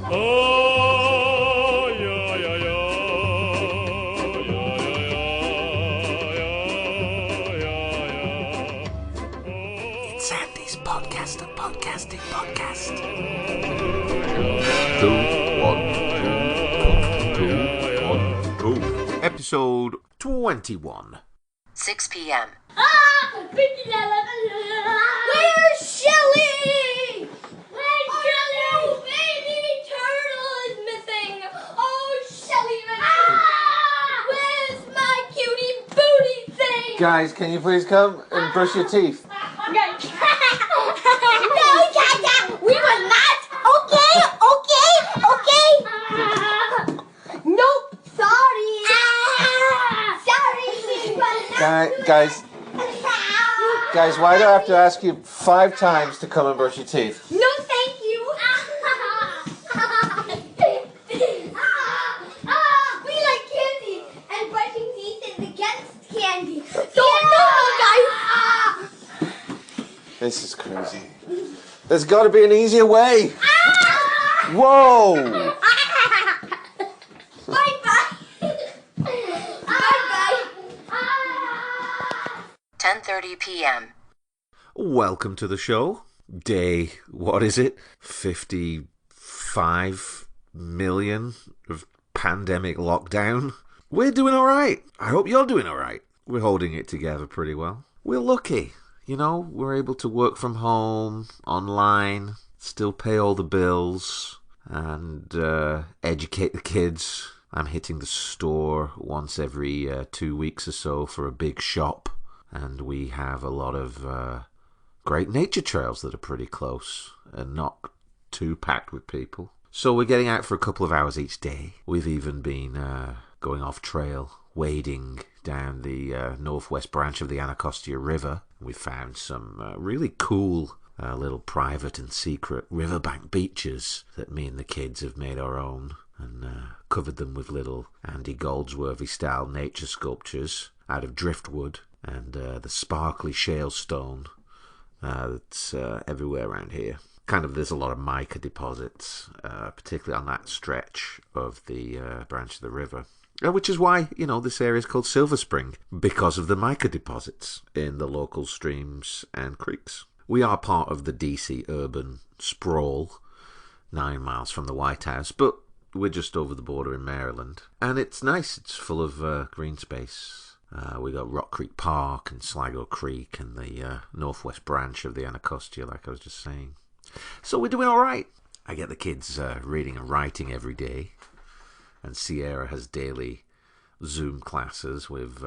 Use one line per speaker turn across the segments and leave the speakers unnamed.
Oh, yeah, yeah, yeah.
It's Sandy's podcast, a podcasting podcast. 2, 1, 2, 1, 2. Episode 21.
6 p.m.
Where's Shelly? Where's Shelly? Oh, baby turtle is missing. Oh, Shelly. Where's my cutie booty thing?
Guys, can you please come and brush your teeth?
No, Dada, we will not. Okay. Nope, sorry. Sorry.
Guys, why do I have to ask you 5 times to come and brush your teeth?
No, thank you. We like candy, and brushing teeth is against candy. So no, guys.
This is crazy. There's got to be an easier way. Whoa!
Bye-bye. Bye-bye.
10:30 p.m.
Welcome to the show. Day, what is it? 55 million of pandemic lockdown. We're doing alright. I hope you're doing alright. We're holding it together pretty well. We're lucky. You know, we're able to work from home, online, still pay all the bills, and educate the kids. I'm hitting the store once every 2 weeks or so for a big shop, and we have a lot of great nature trails that are pretty close and not too packed with people. So we're getting out for a couple of hours each day. We've even been going off trail, wading down the northwest branch of the Anacostia River. We found some really cool little private and secret riverbank beaches that me and the kids have made our own, and covered them with little Andy Goldsworthy style nature sculptures out of driftwood and the sparkly shale stone that's everywhere around here. There's a lot of mica deposits, particularly on that stretch of the branch of the river. Which is why, this area is called Silver Spring, because of the mica deposits in the local streams and creeks. We are part of the DC urban sprawl, 9 miles from the White House, but we're just over the border in Maryland. And it's nice, it's full of green space. We got Rock Creek Park and Sligo Creek and the northwest branch of the Anacostia, like I was just saying. So we're doing all right. I get the kids reading and writing every day. And Sierra has daily Zoom classes with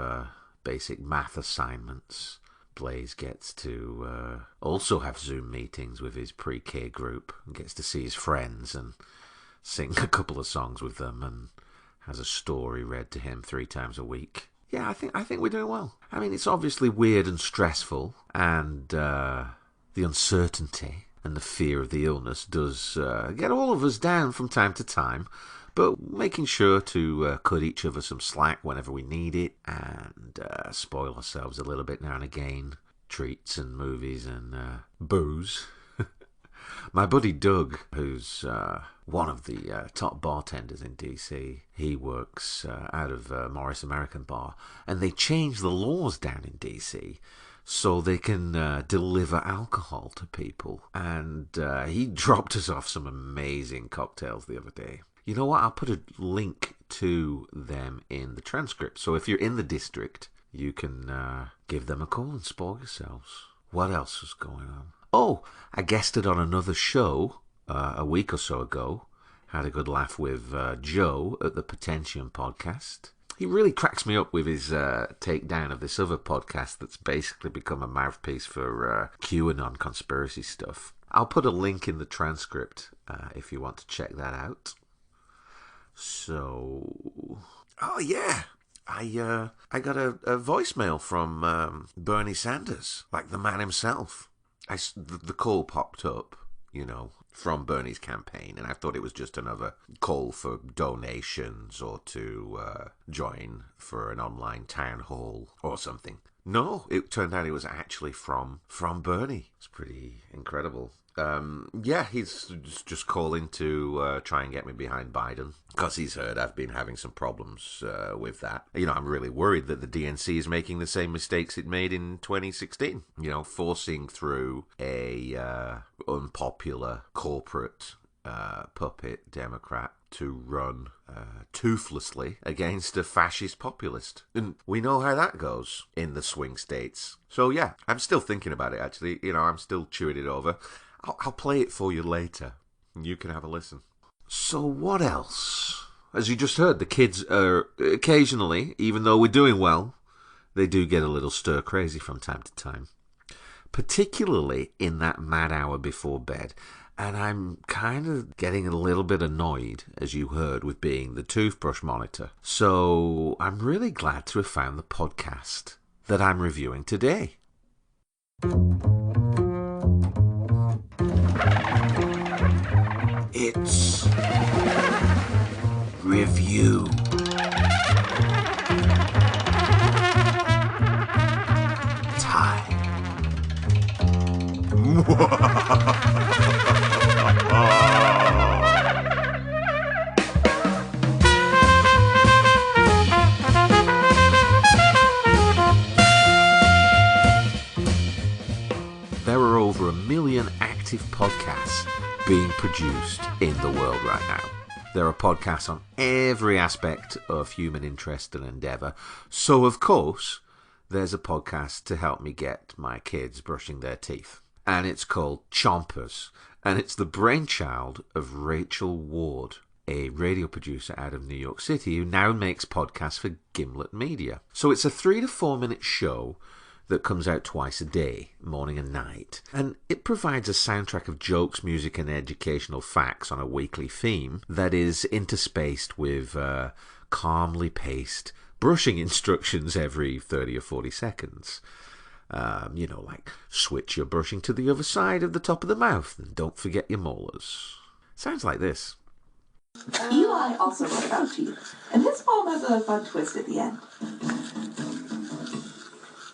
basic math assignments. Blaze gets to also have Zoom meetings with his pre-K group and gets to see his friends and sing a couple of songs with them and has a story read to him 3 times a week. Yeah, I think we're doing well. I mean, it's obviously weird and stressful, and the uncertainty and the fear of the illness does get all of us down from time to time. But making sure to cut each other some slack whenever we need it, and spoil ourselves a little bit now and again. Treats and movies and booze. My buddy Doug, who's one of the top bartenders in DC, he works out of Morris American Bar, and they changed the laws down in DC so they can deliver alcohol to people. And he dropped us off some amazing cocktails the other day. You know what? I'll put a link to them in the transcript. So if you're in the district, you can give them a call and spoil yourselves. What else was going on? Oh, I guested on another show a week or so ago. Had a good laugh with Joe at the Potentium podcast. He really cracks me up with his takedown of this other podcast that's basically become a mouthpiece for QAnon conspiracy stuff. I'll put a link in the transcript if you want to check that out. So, oh yeah, I got a voicemail from Bernie Sanders, like the man himself. The call popped up, from Bernie's campaign, and I thought it was just another call for donations or to join for an online town hall or something. No, it turned out it was actually from Bernie. It's pretty incredible. Yeah, he's just calling to try and get me behind Biden because he's heard I've been having some problems with that. You know, I'm really worried that the DNC is making the same mistakes it made in 2016. You know, forcing through a unpopular corporate puppet Democrat to run toothlessly against a fascist populist. And we know how that goes in the swing states. So yeah, I'm still thinking about it, actually. You know, I'm still chewing it over. I'll play it for you later. You can have a listen. So what else? As you just heard, the kids are occasionally, even though we're doing well, they do get a little stir crazy from time to time. Particularly in that mad hour before bed. And I'm kind of getting a little bit annoyed, as you heard, with being the toothbrush monitor. So I'm really glad to have found the podcast that I'm reviewing today. It's review time. There are over 1 million active podcasts being produced in the world right now. There are podcasts on every aspect of human interest and endeavour. So, of course, there's a podcast to help me get my kids brushing their teeth. And it's called Chompers. And it's the brainchild of Rachel Ward, a radio producer out of New York City who now makes podcasts for Gimlet Media. So it's a 3 to 4 minute show that comes out twice a day, morning and night. And it provides a soundtrack of jokes, music and educational facts on a weekly theme that is interspaced with calmly paced brushing instructions every 30 or 40 seconds. You know, like switch your brushing to the other side of the top of the mouth and don't forget your molars. Sounds like this.
Eli also wrote about teeth, and his poem has a fun twist at the end.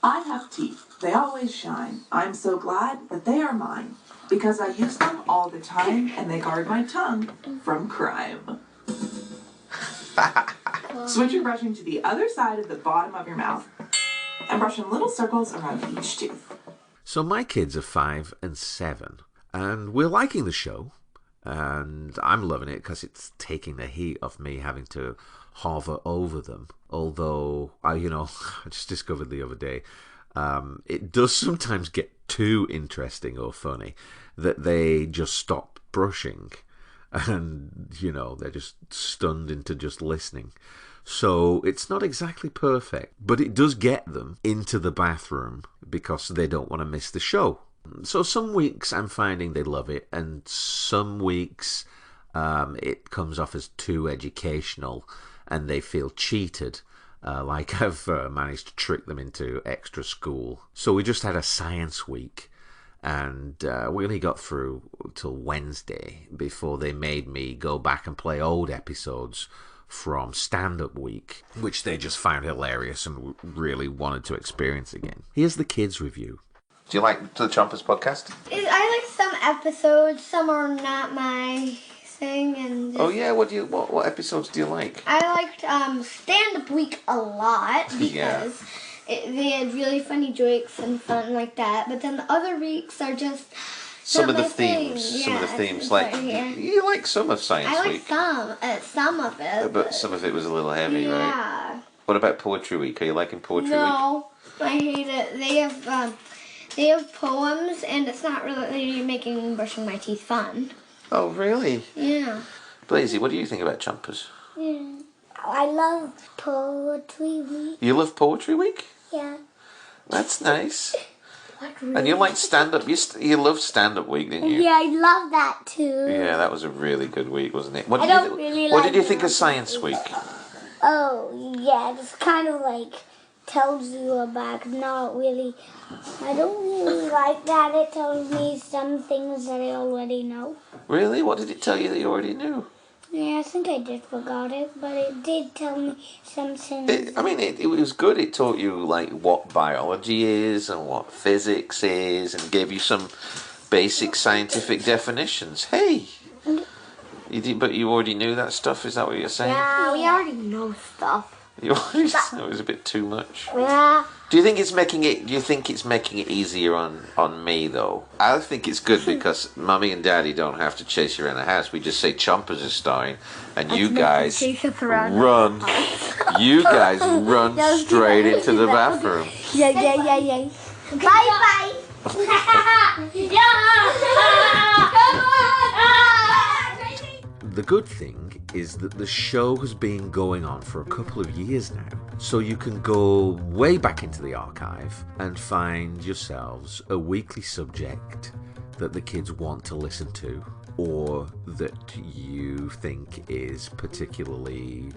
I have teeth. They always shine. I'm so glad that they are mine, because I use them all the time, and they guard my tongue from crime. Switch your brushing to the other side of the bottom of your mouth, and brush in little circles around each tooth.
So my kids are 5 and 7, and we're liking the show, and I'm loving it because it's taking the heat off me having to hover over them. Although, I just discovered the other day, it does sometimes get too interesting or funny that they just stop brushing and, they're just stunned into just listening. So it's not exactly perfect, but it does get them into the bathroom because they don't want to miss the show. So some weeks I'm finding they love it, and some weeks it comes off as too educational and they feel cheated, like I've managed to trick them into extra school. So we just had a science week, and we only got through till Wednesday before they made me go back and play old episodes from stand-up week, which they just found hilarious and really wanted to experience again. Here's the kids' review. Do you like the Chompers podcast?
I like some episodes. Some are not my thing. And
oh yeah, what episodes do you like?
I liked stand-up week a lot because they had really funny jokes and fun like that. But then the other weeks are just
some of the themes. Like you like some of Science Week.
I like some of it.
But some of it was a little heavy, right?
Yeah.
What about Poetry Week? Are you liking Poetry Week?
No, I hate it. They have poems, and it's not really making brushing my teeth fun.
Oh, really?
Yeah.
Blazy, what do you think about Chompers?
Yeah. I love Poetry Week.
You love Poetry Week?
Yeah.
That's nice. And you like stand-up. You loved stand-up week, didn't you?
Yeah, I love that too.
Yeah, that was a really good week, wasn't it?
What did
you think of Science Week?
Oh, yeah, it's kind of like tells you about, not really. I don't really like that. It tells me some things that I already know.
Really? What did it tell you that you already knew?
Yeah, I think I did forgot it, but it did tell me some things.
It was good. It taught you like what biology is and what physics is, and gave you some basic scientific definitions. Hey! But you already knew that stuff, is that what you're saying?
Yeah, we already know stuff.
You already it was a bit too much.
Yeah.
Do you think it's making it easier on me though? I think it's good because Mummy and Daddy don't have to chase you around the house. We just say Chompers is starring, and you guys run. You guys run straight into the bathroom.
Yeah. Bye.
The good thing is that the show has been going on for a couple of years now, so you can go way back into the archive and find yourselves a weekly subject that the kids want to listen to, or that you think is particularly,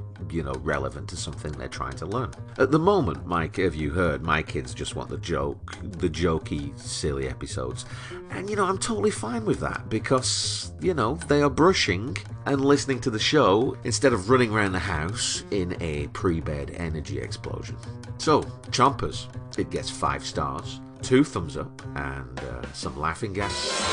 relevant to something they're trying to learn. At the moment, Mike, have you heard, my kids just want the jokey, silly episodes. And, I'm totally fine with that because, they are brushing and listening to the show instead of running around the house in a pre-bed energy explosion. So, Chompers, it gets 5 stars, 2 thumbs up, and some laughing gas.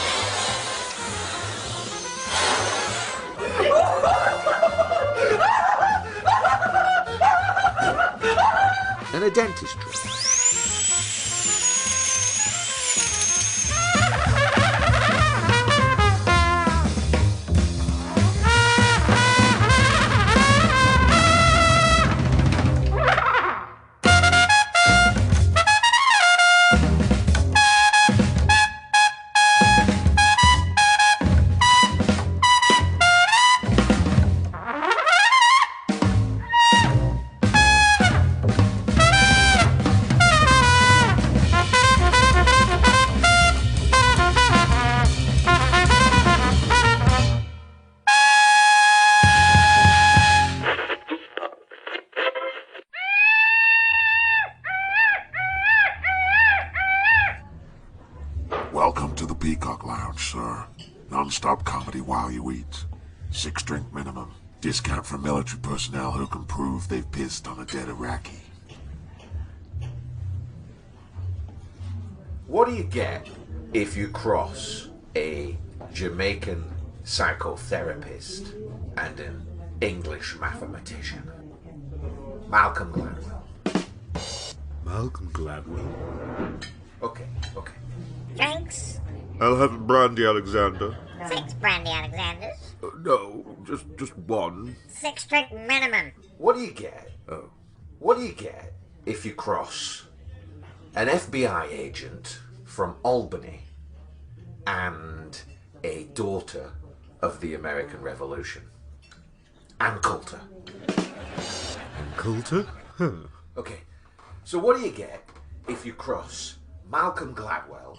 And a dentistry.
Welcome to the Peacock Lounge, sir. Non-stop comedy while you eat. 6-drink minimum. Discount for military personnel who can prove they've pissed on a dead Iraqi.
What do you get if you cross a Jamaican psychotherapist and an English mathematician? Malcolm Gladwell.
Malcolm Gladwell.
Okay.
Drinks?
I'll have a brandy, Alexander.
6 brandy Alexanders.
No, just one.
6-drink minimum.
What do you get? What do you get if you cross an FBI agent from Albany and a daughter of the American Revolution? Ann Coulter.
Coulter? Huh.
Okay, so what do you get if you cross Malcolm Gladwell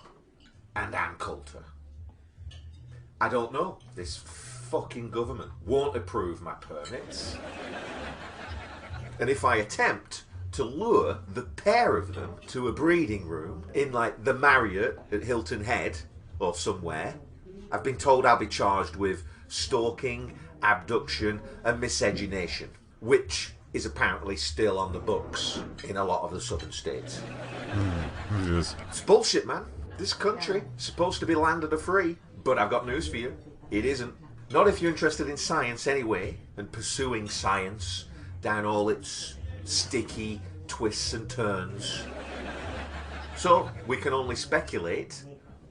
and Ann Coulter? I don't know. This fucking government won't approve my permits. And if I attempt to lure the pair of them to a breeding room in, the Marriott at Hilton Head or somewhere, I've been told I'll be charged with stalking, abduction, and miscegenation, which is apparently still on the books in a lot of the southern states.
Yes.
It's bullshit, man. This country is supposed to be land of the free, but I've got news for you. It isn't. Not if you're interested in science anyway, and pursuing science down all its sticky twists and turns. So, we can only speculate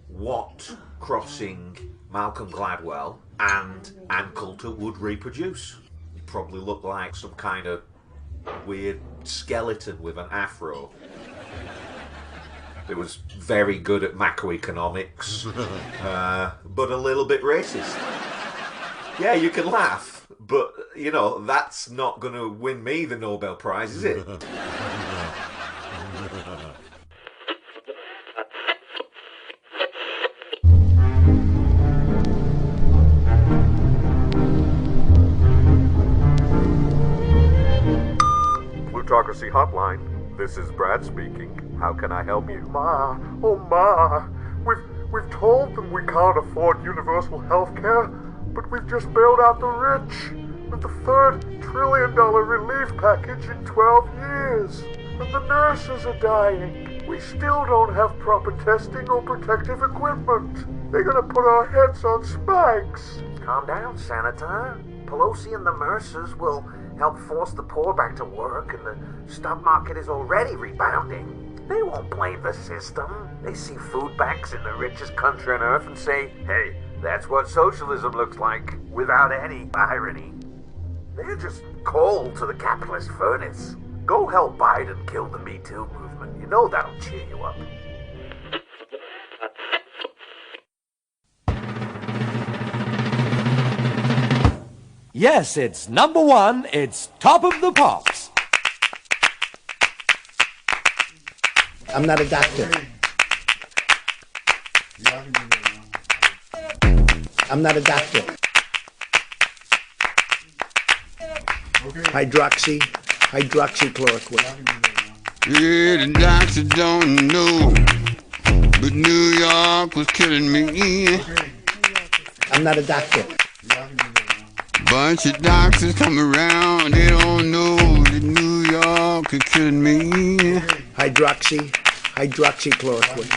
what crossing Malcolm Gladwell and Ann Coulter would reproduce. You'd probably look like some kind of weird skeleton with an afro. It was very good at macroeconomics, but a little bit racist. Yeah, you can laugh, but, that's not going to win me the Nobel Prize, is it?
Plutocracy Hotline. This is Brad speaking. How can I help you? Ma, oh Ma, we've told them we can't afford universal health care, but we've just bailed out the rich with the $3 trillion relief package in 12 years. And the nurses are dying. We still don't have proper testing or protective equipment. They're gonna put our heads on spikes.
Calm down, Senator. Pelosi and the Mercers will help force the poor back to work, and the stock market is already rebounding. They won't blame the system. They see food banks in the richest country on earth and say, hey, that's what socialism looks like, without any irony. They're just coal to the capitalist furnace. Go help Biden kill the Me Too movement. You know that'll cheer you up.
Yes, it's number one. It's Top of the Pops.
I'm not a doctor. I'm not a doctor. Hydroxychloroquine.
Yeah, the doctor don't know, but New York was killing me.
I'm not a doctor.
Bunch of doctors come around, they don't know that New York is killing me.
Hydroxychloroquine.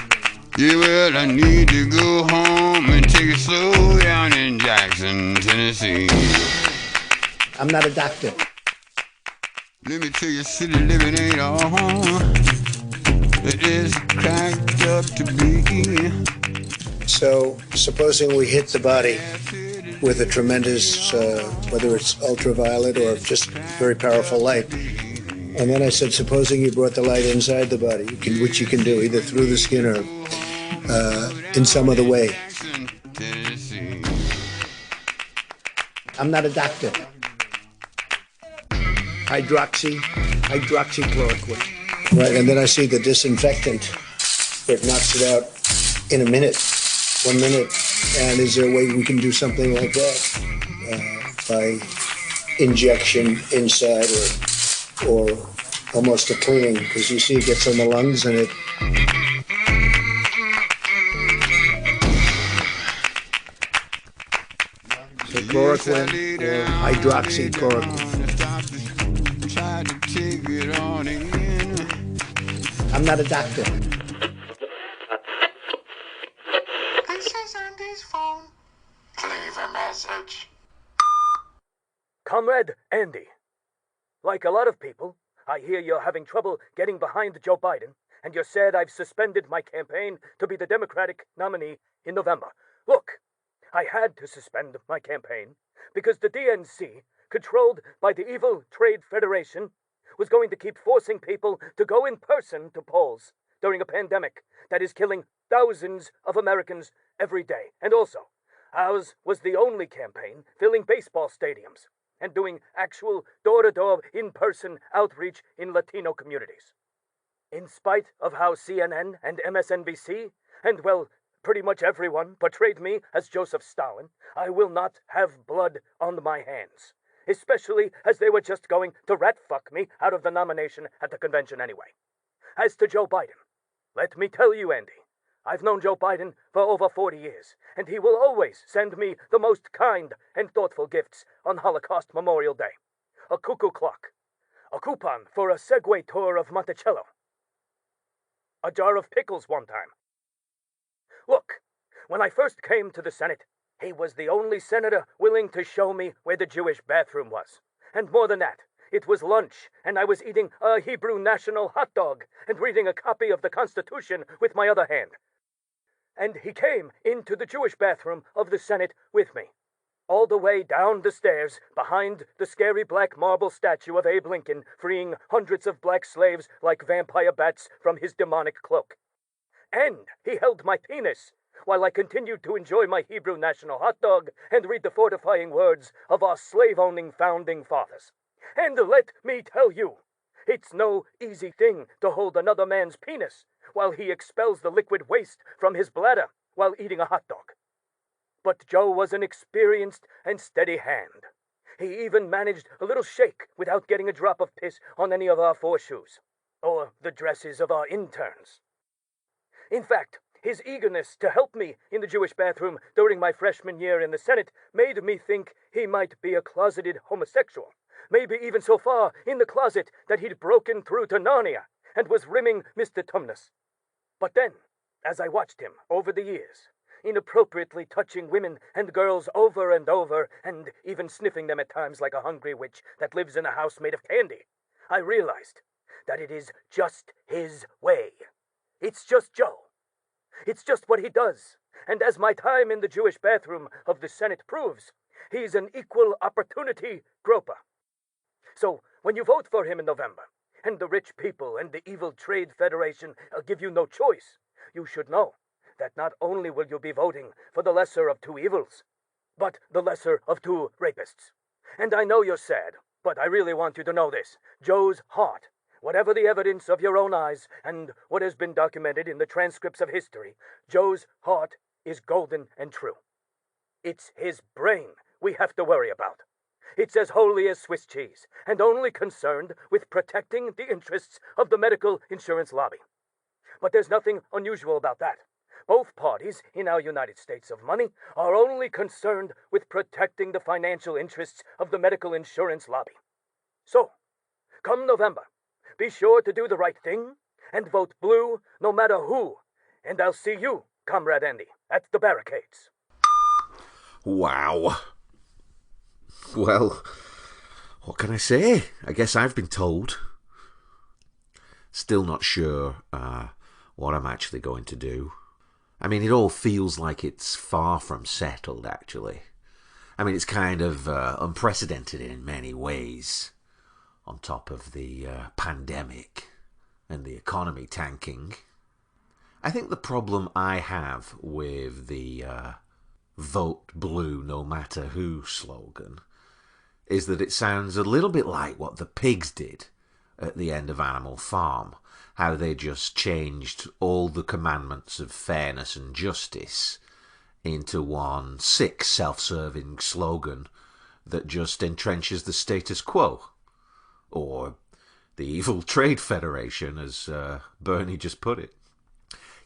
Yeah, well, I need to go home and take it slow down in Jackson, Tennessee.
I'm not a doctor.
Let me tell you, city living ain't all it is cracked up to be.
So, supposing we hit the body with a tremendous, whether it's ultraviolet or just very powerful light. And then I said, supposing you brought the light inside the body, which you can do, either through the skin or in some other way. I'm not a doctor. Hydroxychloroquine. Right, and then I see the disinfectant that knocks it out in a minute, 1 minute. And is there a way we can do something like that by injection inside or almost a cleaning? Because you see it gets on the lungs and it... So chloroquine or hydroxychloroquine. I'm not a doctor.
This is Andy's phone. Leave a message.
Comrade Andy, like a lot of people, I hear you're having trouble getting behind Joe Biden, and you're sad I've suspended my campaign to be the Democratic nominee in November. Look, I had to suspend my campaign because the DNC, controlled by the evil Trade Federation, was going to keep forcing people to go in person to polls during a pandemic that is killing thousands of Americans every day. And also, ours was the only campaign filling baseball stadiums and doing actual door-to-door in-person outreach in Latino communities. In spite of how CNN and MSNBC, and well, pretty much everyone portrayed me as Joseph Stalin, I will not have blood on my hands. Especially as they were just going to rat-fuck me out of the nomination at the convention anyway. As to Joe Biden, let me tell you, Andy, I've known Joe Biden for over 40 years, and he will always send me the most kind and thoughtful gifts on Holocaust Memorial Day. A cuckoo clock, a coupon for a Segway tour of Monticello, a jar of pickles one time. Look, when I first came to the Senate, he was the only senator willing to show me where the Jewish bathroom was. And more than that, it was lunch, and I was eating a Hebrew national hot dog and reading a copy of the Constitution with my other hand. And he came into the Jewish bathroom of the Senate with me, all the way down the stairs behind the scary black marble statue of Abe Lincoln freeing hundreds of black slaves like vampire bats from his demonic cloak. And he held my penis while I continued to enjoy my Hebrew national hot dog and read the fortifying words of our slave-owning founding fathers. And let me tell you, it's no easy thing to hold another man's penis while he expels the liquid waste from his bladder while eating a hot dog. But Joe was an experienced and steady hand. He even managed a little shake without getting a drop of piss on any of our 4 shoes, or the dresses of our interns. In fact, his eagerness to help me in the Jewish bathroom during my freshman year in the Senate made me think he might be a closeted homosexual, maybe even so far in the closet that he'd broken through to Narnia and was rimming Mr. Tumnus. But then, as I watched him over the years, inappropriately touching women and girls over and over, and even sniffing them at times like a hungry witch that lives in a house made of candy, I realized that it is just his way. It's just Joe. It's just what he does. And as my time in the Jewish bathroom of the Senate proves, he's an equal opportunity groper. So when you vote for him in November, and the rich people and the evil trade federation give you no choice, you should know that not only will you be voting for the lesser of two evils, but the lesser of two rapists. And I know you're sad, but I really want you to know this. Joe's heart, whatever the evidence of your own eyes and what has been documented in the transcripts of history, Joe's heart is golden and true. It's his brain we have to worry about. It's as holy as Swiss cheese, and only concerned with protecting the interests of the medical insurance lobby. But there's nothing unusual about that. Both parties in our United States of money are only concerned with protecting the financial interests of the medical insurance lobby. So, come November, be sure to do the right thing and vote blue no matter who. And I'll see you, Comrade Andy, at the barricades.
Wow. Well, what can I say? I guess I've been told. Still not sure what I'm actually going to do. I mean, it all feels like it's far from settled, actually. I mean, it's kind of unprecedented in many ways, on top of the pandemic and the economy tanking. I think the problem I have with the vote blue no matter who slogan is that it sounds a little bit like what the pigs did at the end of Animal Farm, how they just changed all the commandments of fairness and justice into one sick, self-serving slogan that just entrenches the status quo. Or the evil trade federation, as Bernie just put it.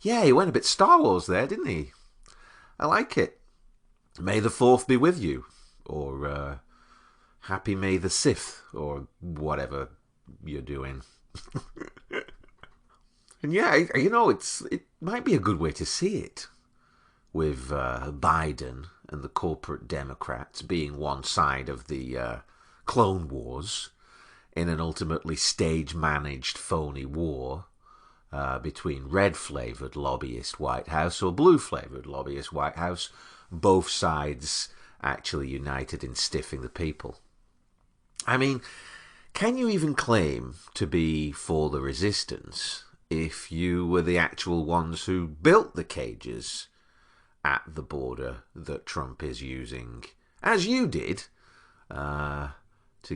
Yeah, he went a bit Star Wars there, didn't he? I like it. May the 4th be with you. Or Happy May the 6th, or whatever you're doing. And yeah, you know, it might be a good way to see it, with Biden and the corporate Democrats being one side of the Clone Wars in an ultimately stage-managed phony war between red-flavoured lobbyist White House or blue-flavoured lobbyist White House, both sides actually united in stiffing the people. I mean, can you even claim to be for the resistance if you were the actual ones who built the cages at the border that Trump is using, as you did, to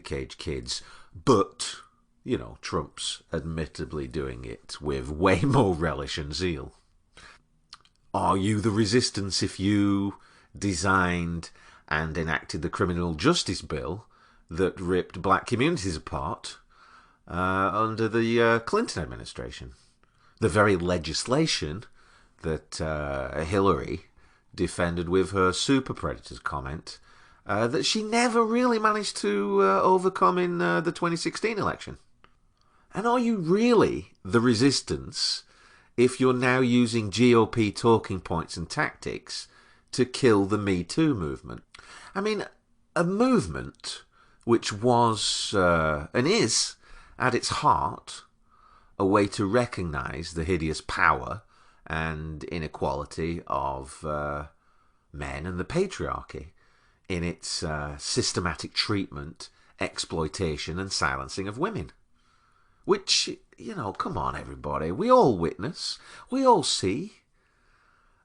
cage kids? But, you know, Trump's admittedly doing it with way more relish and zeal. Are you the resistance if you designed and enacted the criminal justice bill that ripped black communities apart under the Clinton administration? The very legislation that Hillary defended with her super predators comment that she never really managed to overcome in the 2016 election. And are you really the resistance if you're now using GOP talking points and tactics to kill the Me Too movement? I mean, a movement which was and is at its heart a way to recognise the hideous power and inequality of men and the patriarchy in its systematic treatment, exploitation and silencing of women. Which, you know, come on everybody, we all witness, we all see.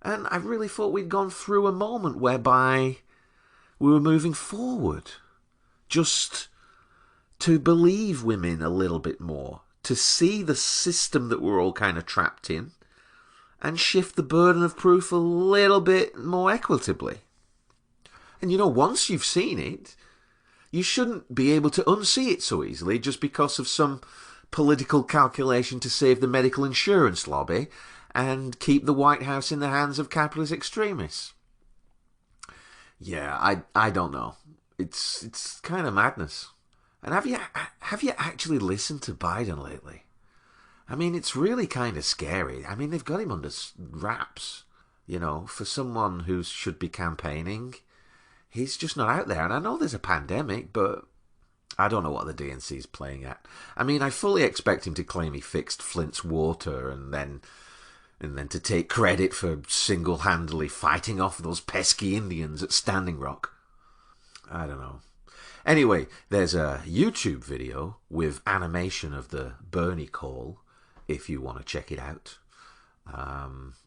And I really thought we'd gone through a moment whereby we were moving forward. Just to believe women a little bit more, to see the system that we're all kind of trapped in, and shift the burden of proof a little bit more equitably. And you know, once you've seen it, you shouldn't be able to unsee it so easily just because of some political calculation to save the medical insurance lobby and keep the White House in the hands of capitalist extremists. Yeah, I don't know. It's kind of madness. And have you actually listened to Biden lately? I mean, it's really kind of scary. I mean, they've got him under wraps. You know, for someone who should be campaigning, he's just not out there. And I know there's a pandemic, but I don't know what the DNC's playing at. I mean, I fully expect him to claim he fixed Flint's water and then to take credit for single-handedly fighting off those pesky Indians at Standing Rock. I don't know. Anyway, there's a YouTube video with animation of the Bernie call, if you want to check it out.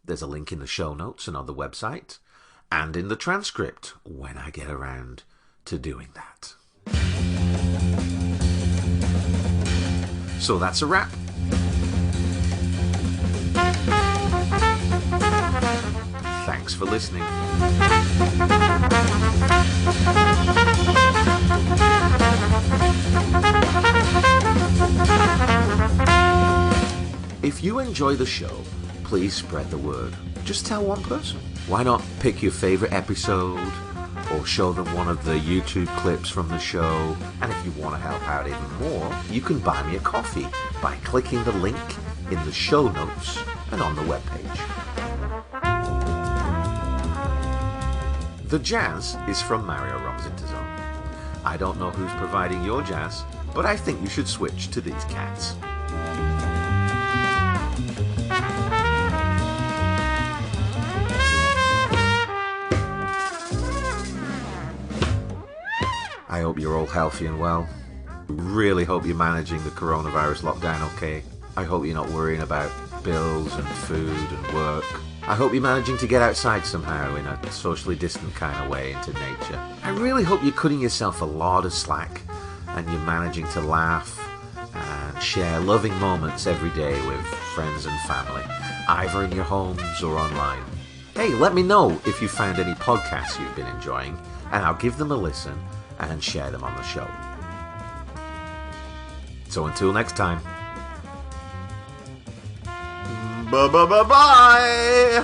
There's a link in the show notes and on the website, and in the transcript when I get around to doing that. So that's a wrap. Thanks for listening. If you enjoy the show, please spread the word. Just tell one person. Why not pick your favorite episode or show them one of the YouTube clips from the show? And if you want to help out even more, you can buy me a coffee by clicking the link in the show notes and on the webpage. The jazz is from Mario Rom's Interzone. I don't know who's providing your jazz, but I think you should switch to these cats. I hope you're all healthy and well. Really hope you're managing the coronavirus lockdown okay. I hope you're not worrying about bills and food and work. I hope you're managing to get outside somehow in a socially distant kind of way into nature. I really hope you're cutting yourself a lot of slack and you're managing to laugh and share loving moments every day with friends and family, either in your homes or online. Hey, let me know if you found any podcasts you've been enjoying, and I'll give them a listen and share them on the show. So until next time.
Bye.